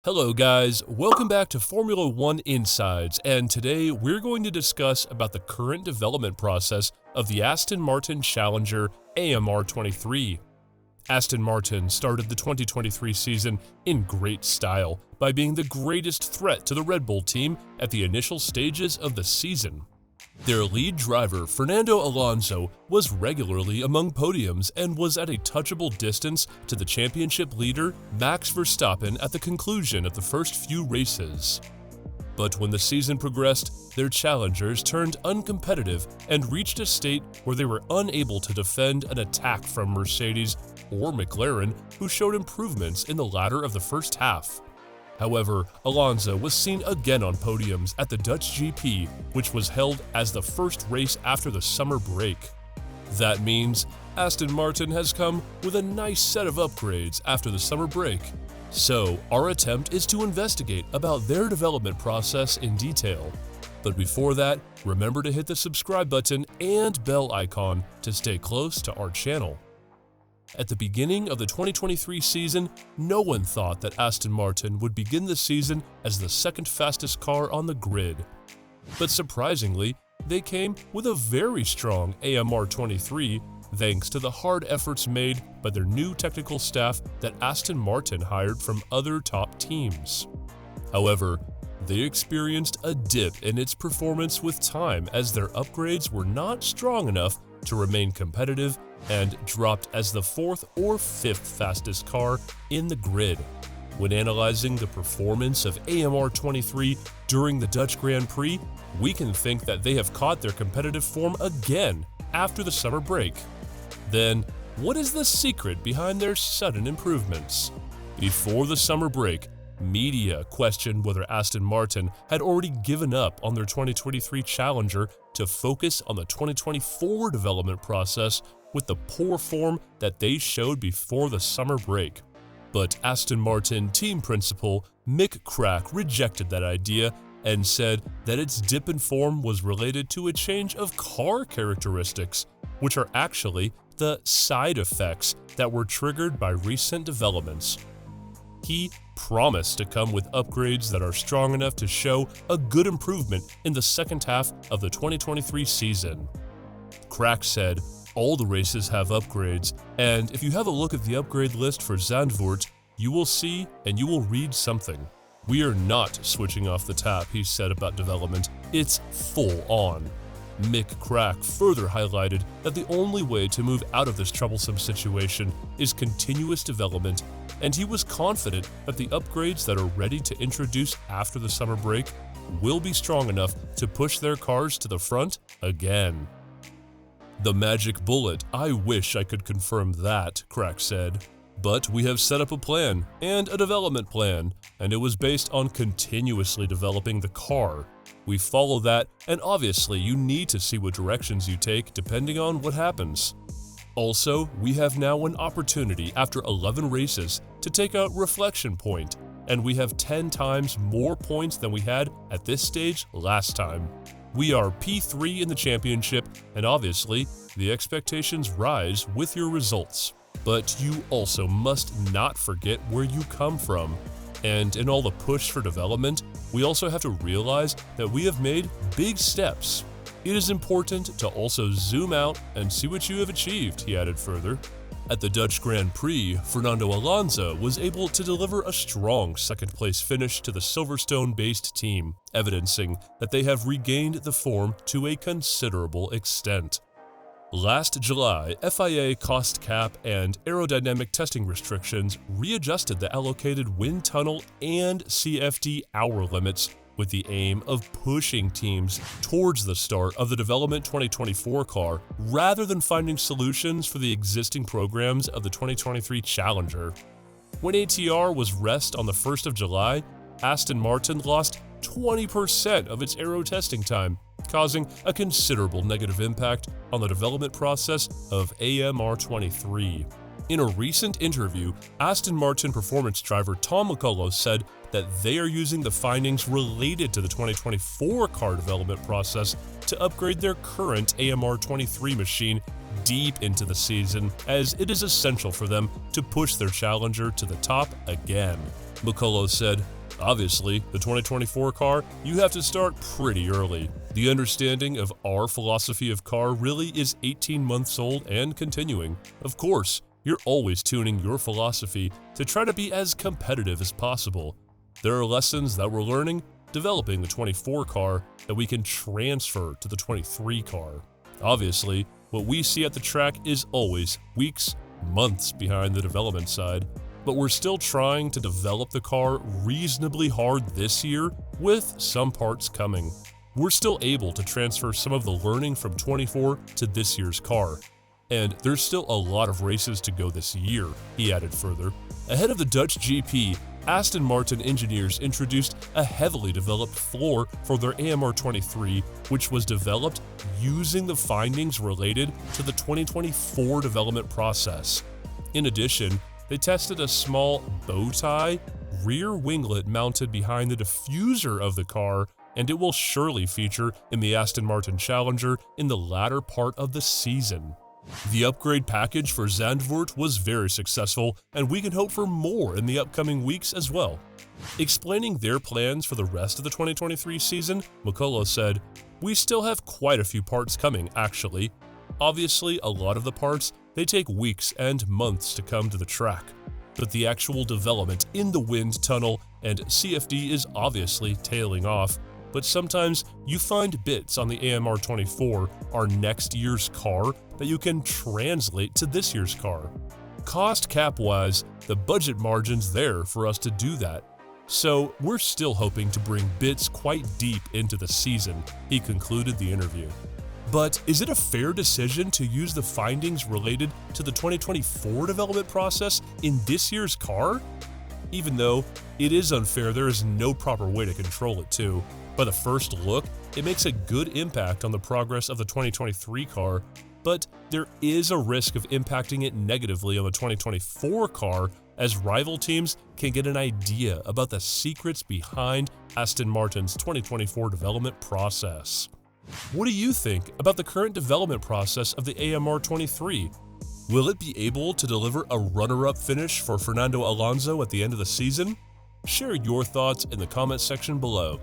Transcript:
Hello guys, welcome back to Formula One Insides, and today we're going to discuss about the current development process of the Aston Martin Challenger AMR23. Aston Martin started the 2023 season in great style by being the greatest threat to the Red Bull team at the initial stages of the season. Their lead driver, Fernando Alonso, was regularly among podiums and was at a touchable distance to the championship leader, Max Verstappen, at the conclusion of the first few races. But when the season progressed, their challengers turned uncompetitive and reached a state where they were unable to defend an attack from Mercedes or McLaren, who showed improvements in the latter of the first half. However, Alonso was seen again on podiums at the Dutch GP, which was held as the first race after the summer break. That means Aston Martin has come with a nice set of upgrades after the summer break. So, our attempt is to investigate about their development process in detail. But before that, remember to hit the subscribe button and bell icon to stay close to our channel. At the beginning of the 2023 season, no one thought that Aston Martin would begin the season as the second fastest car on the grid. But surprisingly, they came with a very strong AMR23 thanks to the hard efforts made by their new technical staff that Aston Martin hired from other top teams. However, they experienced a dip in its performance with time as their upgrades were not strong enough to remain competitive and dropped as the fourth or fifth fastest car in the grid. When analyzing the performance of AMR23 during the Dutch Grand Prix, we can think that they have caught their competitive form again after the summer break. Then, what is the secret behind their sudden improvements? Before the summer break, media questioned whether Aston Martin had already given up on their 2023 Challenger to focus on the 2024 development process with the poor form that they showed before the summer break. But Aston Martin team principal Mick Crack rejected that idea and said that its dip in form was related to a change of car characteristics, which are actually the side effects that were triggered by recent developments. He promised to come with upgrades that are strong enough to show a good improvement in the second half of the 2023 season. Crack said, "All the races have upgrades, and if you have a look at the upgrade list for Zandvoort, you will see and you will read something. We are not switching off the tap," he said about development. "It's full on." Mick Crack further highlighted that the only way to move out of this troublesome situation is continuous development, and he was confident that the upgrades that are ready to introduce after the summer break will be strong enough to push their cars to the front again. "The magic bullet, I wish I could confirm that," Crack said. "But we have set up a plan and a development plan, and it was based on continuously developing the car. We follow that, and obviously you need to see what directions you take depending on what happens. Also, we have now an opportunity after 11 races to take a reflection point, and we have 10 times more points than we had at this stage last time. We are P3 in the championship, and obviously, the expectations rise with your results. But you also must not forget where you come from. And in all the push for development, we also have to realize that we have made big steps. It is important to also zoom out and see what you have achieved," he added further. At the Dutch Grand Prix, Fernando Alonso was able to deliver a strong second-place finish to the Silverstone-based team, evidencing that they have regained the form to a considerable extent. Last July, FIA cost cap and aerodynamic testing restrictions readjusted the allocated wind tunnel and CFD hour limits with the aim of pushing teams towards the start of the development 2024 car rather than finding solutions for the existing programs of the 2023 Challenger. When ATR was rest on the 1st of July, Aston Martin lost 20% of its aero testing time, causing a considerable negative impact on the development process of AMR23. In a recent interview, Aston Martin performance driver Tom McCullough said that they are using the findings related to the 2024 car development process to upgrade their current AMR23 machine deep into the season, as it is essential for them to push their Challenger to the top again. McCullough said, "Obviously, the 2024 car, you have to start pretty early. The understanding of our philosophy of car really is 18 months old and continuing. Of course, you're always tuning your philosophy to try to be as competitive as possible. There are lessons that we're learning, developing the 24 car that we can transfer to the 23 car. Obviously, what we see at the track is always weeks, months behind the development side, but we're still trying to develop the car reasonably hard this year with some parts coming. We're still able to transfer some of the learning from 24 to this year's car. And there's still a lot of races to go this year," he added further. Ahead of the Dutch GP, Aston Martin engineers introduced a heavily developed floor for their AMR 23, which was developed using the findings related to the 2024 development process. In addition, they tested a small bow tie rear winglet mounted behind the diffuser of the car, and it will surely feature in the Aston Martin Challenger in the latter part of the season. The upgrade package for Zandvoort was very successful, and we can hope for more in the upcoming weeks as well. Explaining their plans for the rest of the 2023 season, McCullough said, "We still have quite a few parts coming, actually. Obviously, a lot of the parts, they take weeks and months to come to the track. But the actual development in the wind tunnel and CFD is obviously tailing off, but sometimes you find bits on the AMR 24, our next year's car, that you can translate to this year's car. Cost cap-wise, the budget margin's there for us to do that. So we're still hoping to bring bits quite deep into the season," he concluded the interview. But is it a fair decision to use the findings related to the 2024 development process in this year's car? Even though it is unfair, there is no proper way to control it too. By the first look, it makes a good impact on the progress of the 2023 car, but there is a risk of impacting it negatively on the 2024 car, as rival teams can get an idea about the secrets behind Aston Martin's 2024 development process. What do you think about the current development process of the AMR 23? Will it be able to deliver a runner-up finish for Fernando Alonso at the end of the season? Share your thoughts in the comment section below.